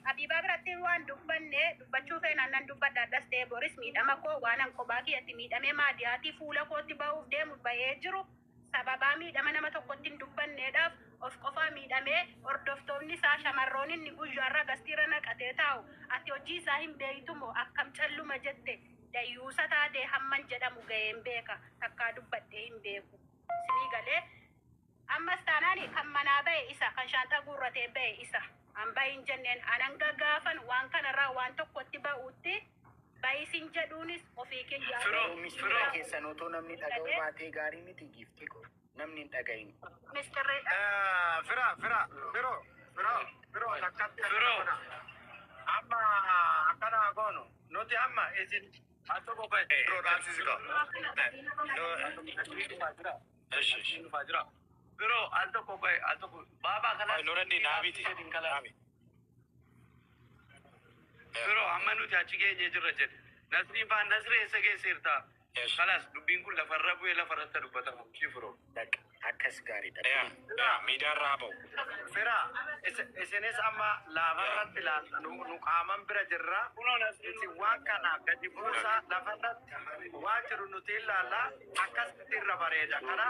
Habiba biratti waan dubbanne dubbachuu feena nan dubbadha dastee Boris miidhama koo waan an qobaaki atti miidhame maadiyaati fuula kootti ba'uuf deemu bayee jiru sababa miidhama nama tokkotti dubbanneedhaaf of qofaa miidhame hordoftoonni isaa shamarroon inni guyyaarra gastiira naqatee taa'u ati hojii isaa hin beeytumo akkam calluma jette dayyuusa taatee hamman jedhamu ga'een beeka takkaa dubbadhee hin beeku sinii galee ammas taanaani kan manaa ba'e isa kan shaantaa guurratee ba'e isa Ambayin jenneen anan gagaafan waan kanarraa waan tokkotti ba'uutti bayisin jedhuunis ofii kiyyaa Firo keessan otoo namni dhaga'u baatee gaarii miti giifti ko namni hin dhaga'in. Firo amma akkana goono nuti amma isin atto boqoe firo dhaabsisika. Pero alto kopai alto baba kana Lorandi naabiti kalami pero amanu taachige jejira jed nasri ba nasri esage sirta khalas dubbin kun la farrabu la farata dubbata kifro dak akas gari da ya midan rabo fera SNS amma la farata la nu qaman bira jirra uno nasri wakana gadi busa la farata wajiru nutilla la akas tirra bareda kana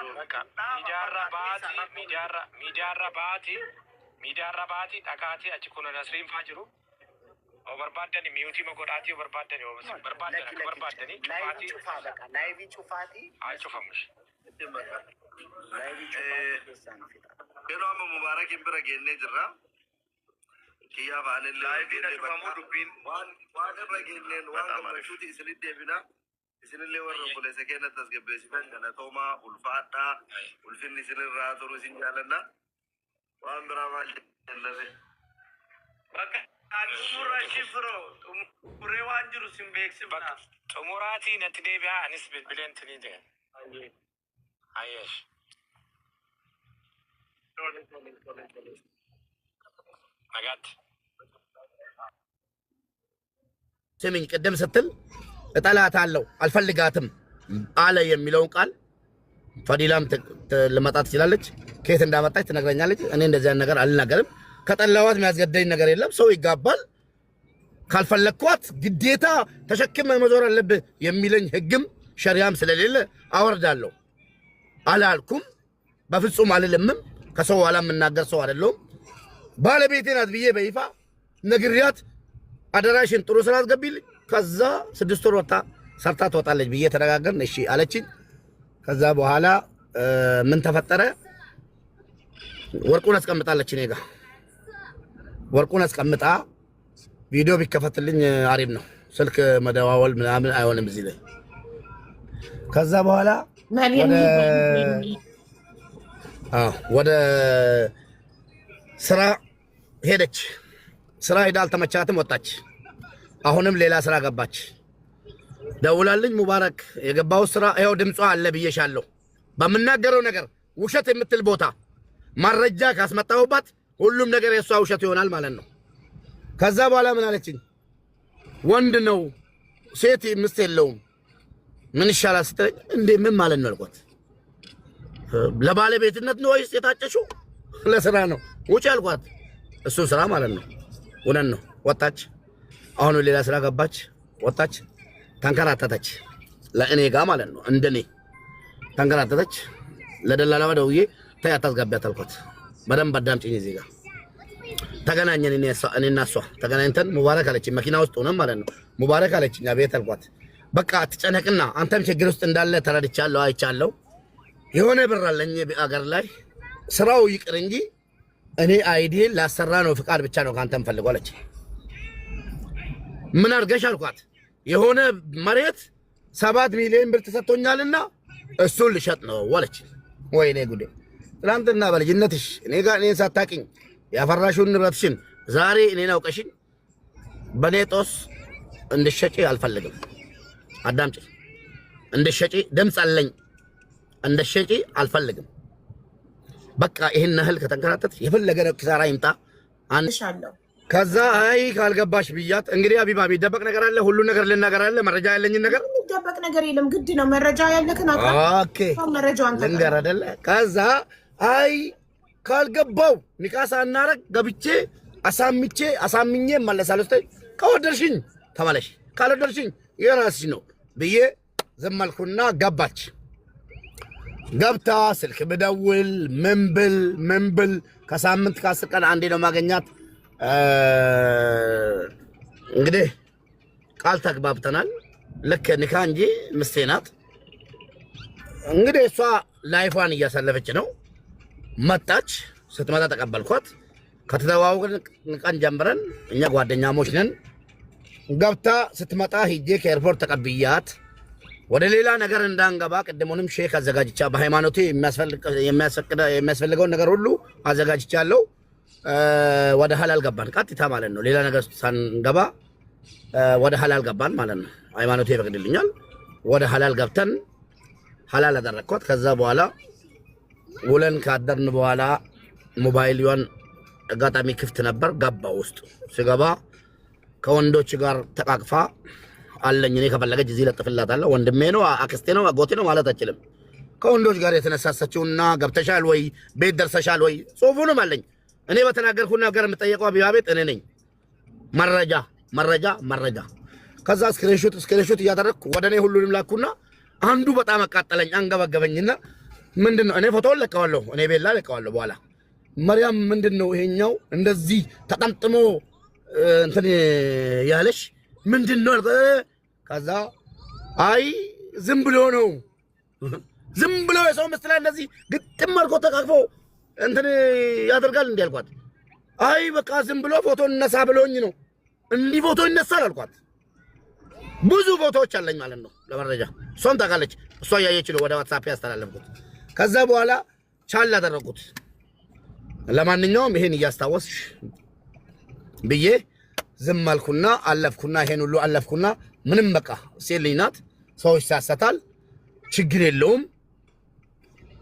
midan rabati takati achi kuna nasrin fajiru overbadani mute magodati overbadani overbadani fati chufaka live chufati achufamush live chufati pero amma mubarak imbira genne jirra kiya bale live chufamu dubin wan ragenne wan mashuti isli debina isli warro polise kenna tasgebesi bangala toma ulfata ulfinni isli razuru sinjalana wan drama jellale baka Tumura kifro, tumure jiru simbeksi bana. Tumurati nati debiya anis bilbilen tini de. Ayesh. Nagat. Semin ቀደም ስትል እጠላታለሁ አልፈልጋትም አለ የሚለውን ቃል ፈዲላም ለማጣት ትችላለች ከየት እንዳመጣች ትነግረኛለች እኔ እንደዚህ አይነት ነገር አልናገርም ከጠላዋት የሚያስገደኝ ነገር የለም ሰው ይጋባል ካልፈለኳት ግዴታ ተሸክመ መዞር አለብህ የሚለኝ ህግም ሸሪዓም ስለሌለ አወርዳለሁ አላልኩም በፍጹም አልልምም ከሰው ኋላ መናገር ሰው አይደለም ባለቤቴ ናት ብዬ በይፋ ነግሪያት አደራሽን ጥሩ ስራ አስገቢልኝ ከዛ 6 ወር ወጣ ሰርታ ትወጣለች ብዬ ተረጋገርን እሺ አለችኝ ከዛ በኋላ ምን ተፈጠረ ወርቁን አስቀምጣለች እኔ ጋር ወርቁን አስቀምጣ ቪዲዮ ቢከፈትልኝ አሪፍ ነው ስልክ መደዋወል ምናምን አይሆንም እዚህ ላይ ከዛ በኋላ ወደ ስራ ሄደች ስራ ሄዳ አልተመቻትም ወጣች አሁንም ሌላ ስራ ገባች ደውላልኝ ሙባረክ የገባው ስራ ይሄው ድምጿ አለ ብዬሻለሁ በመናገረው ነገር ውሸት የምትል ቦታ ማረጃ ካስመጣሁባት ሁሉም ነገር የሷ ውሸት ይሆናል ማለት ነው ከዛ በኋላ ምን አለችኝ ወንድ ነው ሴት ምስት የለውም ምን ይሻላል ስትለኝ እንዴ ምን ማለት ነው አልኳት ለባለቤትነት ነው ወይስ የታጨሽው ለስራ ነው ውጪ አልኳት እሱ ስራ ማለት ነው ወነን ነው ወጣች አሁን ሌላ ስራ ገባች ወጣች ተንከራተተች ለእኔ ጋር ማለት ነው እንደኔ ተንከራተተች ለደላላው ደውዬ ታያታስጋቢያት አልኳት በደንብ አዳምጪኝ እዚህ ጋር ተገናኘን እኔና እሷ ተገናኝተን ሙባረክ አለች መኪና ውስጥ ሆነን ማለት ነው ሙባረክ አለችኝ አቤት አልኳት በቃ አትጨነቅና አንተም ችግር ውስጥ እንዳለ ተረድቻለሁ አይቻለሁ የሆነ ብር አለኝ አገር ላይ ስራው ይቅር እንጂ እኔ አይዲል ላሰራ ነው ፍቃድ ብቻ ነው ካንተም ፈልጎ አለች ምን አርገሽ አልኳት የሆነ መሬት 7 ሚሊዮን ብር ተሰጥቶኛልና እሱን ልሸጥ ነው አለች ወይኔ ጉዴ ትላንትና በልጅነትሽ እኔ ጋር እኔን ሳታቂኝ ያፈራሽውን ንብረትሽን ዛሬ እኔን አውቀሽኝ በኔ ጦስ እንድትሸጪ አልፈልግም አዳምጪ እንድትሸጪ ድምጽ አለኝ እንድትሸጪ አልፈልግም በቃ ይሄን ያህል ከተንከራተት የፈለገ ኪሳራ ይምጣ አንሻለሁ ከዛ አይ ካልገባሽ ብያት እንግዲህ አቢባ ቢደበቅ ነገር አለ ሁሉ ነገር ልናገር አለ መረጃ ያለኝ ነገር ቢደበቅ ነገር የለም ግድ ነው መረጃ ያለከና ኦኬ መረጃውን ልንገር አይደለ ከዛ አይ ካልገባው ንቃሳ እናረግ ገብቼ አሳምኜ መለሳለሁ ስትይ ከወደድሽኝ ተመለሽ ካልወደድሽኝ የራስሽ ነው ብዬ ዝም አልኩና ገባች። ገብታ ስልክ ብደውል ምን ብል ከሳምንት ከ10 ቀን አንዴ ነው ማገኛት። እንግዲህ ቃል ተግባብተናል። ልክ ኒካ እንጂ ምስቴ ናት። እንግዲህ እሷ ላይፏን እያሳለፈች ነው። መጣች። ስትመጣ ተቀበልኳት። ከተዋወቅን ቀን ጀምረን እኛ ጓደኛሞች ነን። ገብታ ስትመጣ ሂጄ ከኤርፖርት ተቀብያት ወደ ሌላ ነገር እንዳንገባ ቅድሙንም ሼክ አዘጋጅቻ በሃይማኖቴ የሚያስፈልገውን ነገር ሁሉ አዘጋጅቻለሁ። ወደ ሐላል ገባን ቀጥታ ማለት ነው። ሌላ ነገር ሳንገባ ወደ ሐላል ገባን ማለት ነው። ሃይማኖቴ ይፈቅድልኛል። ወደ ሐላል ገብተን ሐላል አደረኳት። ከዛ በኋላ ውለን ካደርን በኋላ ሞባይልዋን አጋጣሚ ክፍት ነበር። ገባ ውስጥ ሲገባ ከወንዶች ጋር ተቃቅፋ አለኝ። እኔ ከፈለገች እዚህ ለጥፍላታለሁ። ወንድሜ ነው አክስቴ ነው አጎቴ ነው ማለት አችልም። ከወንዶች ጋር የተነሳሰችውና ገብተሻል ወይ ቤት ደርሰሻል ወይ ጽሁፉንም አለኝ። እኔ በተናገርኩት ነገር የምጠየቀው አቢባ ቤት እኔ ነኝ። መረጃ ከዛ ስክሪንሾት እያደረግኩ ወደ እኔ ሁሉንም ላኩና አንዱ በጣም አቃጠለኝ አንገበገበኝና ምንድነው እኔ ፎቶውን ለቀዋለሁ። እኔ ቤላ ለቀዋለሁ። በኋላ መርያም ምንድነው ይሄኛው እንደዚህ ተጠምጥሞ እንትን ያለሽ ምንድነው? ከዛ አይ ዝም ብሎ ነው የሰው ምስል እንደዚህ ግጥም አድርጎ ተቃቅፎ እንትን ያደርጋል እንዴ አልኳት። አይ በቃ ዝም ብሎ ፎቶ እነሳ ብሎኝ ነው እንዲህ ፎቶ ይነሳል አልኳት። ብዙ ፎቶዎች አለኝ ማለት ነው ለመረጃ። እሷም ታውቃለች። እሷ ያየች ነው ወደ ዋትስአፕ ያስተላለፍኩት። ከዛ በኋላ ቻል አደረኩት። ለማንኛውም ይሄን እያስታወስሽ ብዬ ዝም አልኩና አለፍኩና ይሄን ሁሉ አለፍኩና ምንም በቃ ሴት ልጅ ናት፣ ሰዎች ሳሰታል ችግር የለውም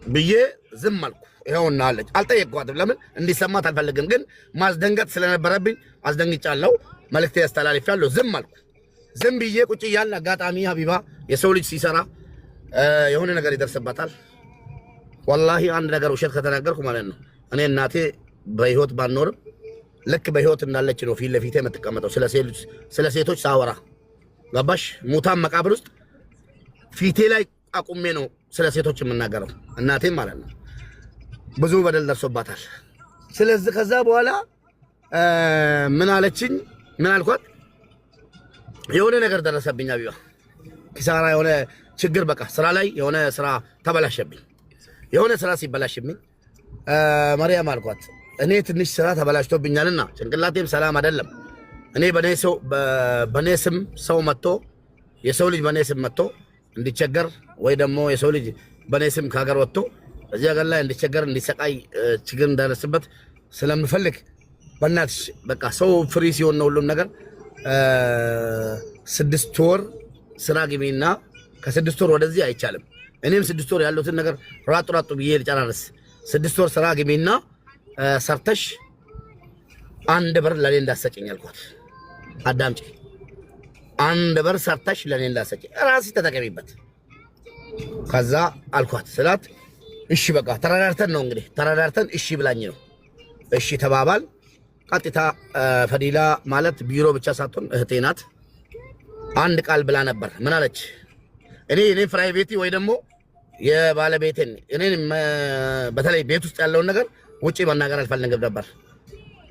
ብዬ ዝም አልኩ። ይኸውና አለች። አልጠየቅኳትም። ለምን እንዲሰማት አልፈልግም። ግን ማስደንገጥ ስለነበረብኝ አስደንግጫለሁ። መልእክቴ ያስተላልፋለሁ። ዝም አልኩ። ዝም ብዬ ቁጭ እያልን አጋጣሚ ሀቢባ የሰው ልጅ ሲሰራ የሆነ ነገር ይደርስበታል። ወላሂ አንድ ነገር ውሸት ከተናገርኩ ማለት ነው እኔ እናቴ በህይወት ባኖርም ልክ በህይወት እንዳለች ነው ፊት ለፊቴ የምትቀመጠው። ስለ ሴቶች ሳወራ ገባሽ? ሙታን መቃብር ውስጥ ፊቴ ላይ አቁሜ ነው ስለ ሴቶች የምናገረው። እናቴም ማለት ነው ብዙ በደል ደርሶባታል። ስለዚህ ከዛ በኋላ ምን አለችኝ? ምን አልኳት? የሆነ ነገር ደረሰብኝ አቢባ፣ ኪሳራ፣ የሆነ ችግር፣ በቃ ስራ ላይ የሆነ ስራ ተበላሸብኝ። የሆነ ስራ ሲበላሽብኝ መርያም አልኳት እኔ ትንሽ ስራ ተበላሽቶብኛልና ጭንቅላቴም ሰላም አይደለም። እኔ በኔ ስም ሰው መጥቶ የሰው ልጅ በኔ ስም መጥቶ እንዲቸገር ወይ ደግሞ የሰው ልጅ በኔ ስም ከሀገር ወጥቶ እዚህ ሀገር ላይ እንዲቸገር እንዲሰቃይ ችግር እንዳይደርስበት ስለምፈልግ በእናትሽ በቃ ሰው ፍሪ ሲሆን ነው ሁሉም ነገር። 6 ወር ስራ ግቢና ከ6 ወር ወደዚህ አይቻልም። እኔም 6 ወር ያሉትን ነገር ራጡ ብዬ ልጨራርስ። 6 ወር ስራ ግቢና ሰርተሽ 1 ብር ለኔ እንዳሰጭኝ አልኳት። አዳምጪ፣ 1 ብር ሰርተሽ ለኔ እንዳሰጭኝ ራስሽ ተጠቀሚበት። ከዛ አልኳት ስላት እሺ በቃ ተረዳርተን ነው እንግዲህ ተረዳርተን እሺ ብላኝ ነው። እሺ ተባባል። ቀጥታ ፈዲላ ማለት ቢሮ ብቻ ሳትሆን እህቴ ናት። አንድ ቃል ብላ ነበር። ምን አለች? እኔ ፕራይቬቲ ወይ ደግሞ የባለቤቴን እኔን በተለይ ቤት ውስጥ ያለውን ነገር ውጪ መናገር አልፈልግም ነበር።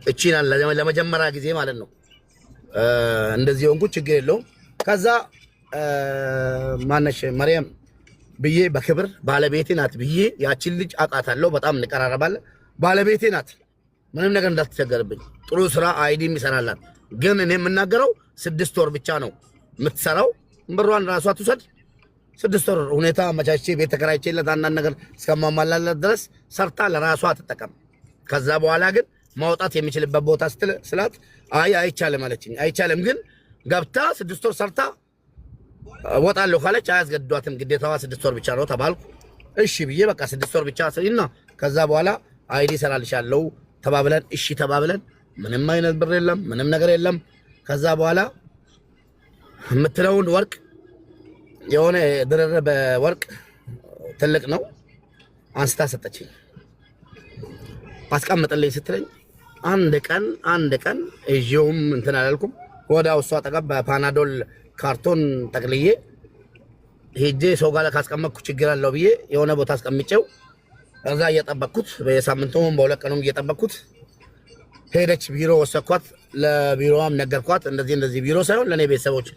እቺና ለመጀመሪያ ጊዜ ማለት ነው እንደዚህ ሆንኩ። ችግር የለውም። ከዛ ማነሽ መርያም ብዬ በክብር ባለቤቴ ናት ብዬ ያቺን ልጅ አውቃታለሁ። በጣም እንቀራረባለን። ባለቤቴ ናት። ምንም ነገር እንዳትቸገርብኝ። ጥሩ ስራ አይዲም ይሰራላት። ግን እኔ የምናገረው 6 ወር ብቻ ነው የምትሰራው። ብሯን ራሷ ትውሰድ። 6 ወር ሁኔታ አመቻችቼ ቤት ተከራይቼለት አንዳንድ ነገር እስከማሟላላት ድረስ ሰርታ ለራሷ ትጠቀም። ከዛ በኋላ ግን ማውጣት የሚችልበት ቦታ ስላት አይ አይቻልም አለችኝ። አይቻልም ግን ገብታ 6 ወር ሰርታ ወጣለሁ ካለች አያስገድዷትም። ግዴታዋ 6 ወር ብቻ ነው ተባልኩ። እሺ ብዬ በቃ 6 ወር ብቻ ስሪና ከዛ በኋላ አይዲ ሰራልሻለሁ ተባብለን እሺ ተባብለን ምንም አይነት ብር የለም ምንም ነገር የለም። ከዛ በኋላ የምትለውን ወርቅ የሆነ ድርብ ወርቅ ትልቅ ነው አንስታ ሰጠችኝ። አስቀምጥልኝ ስትለኝ አንድ ቀን እዚሁም እንትን አላልኩም። ወዳው እሷ አጠገብ በፓናዶል ካርቶን ጠቅልዬ ሄጄ ሰው ጋር ካስቀመጥኩ ችግር አለው ብዬ የሆነ ቦታ አስቀምጬው እዛ እየጠበቅኩት በየሳምንቱም በሁለት ቀኑም እየጠበቅኩት ሄደች። ቢሮ ወሰኳት። ለቢሮዋም ነገርኳት። እንደዚህ ቢሮ ሳይሆን ለኔ ቤተሰቦች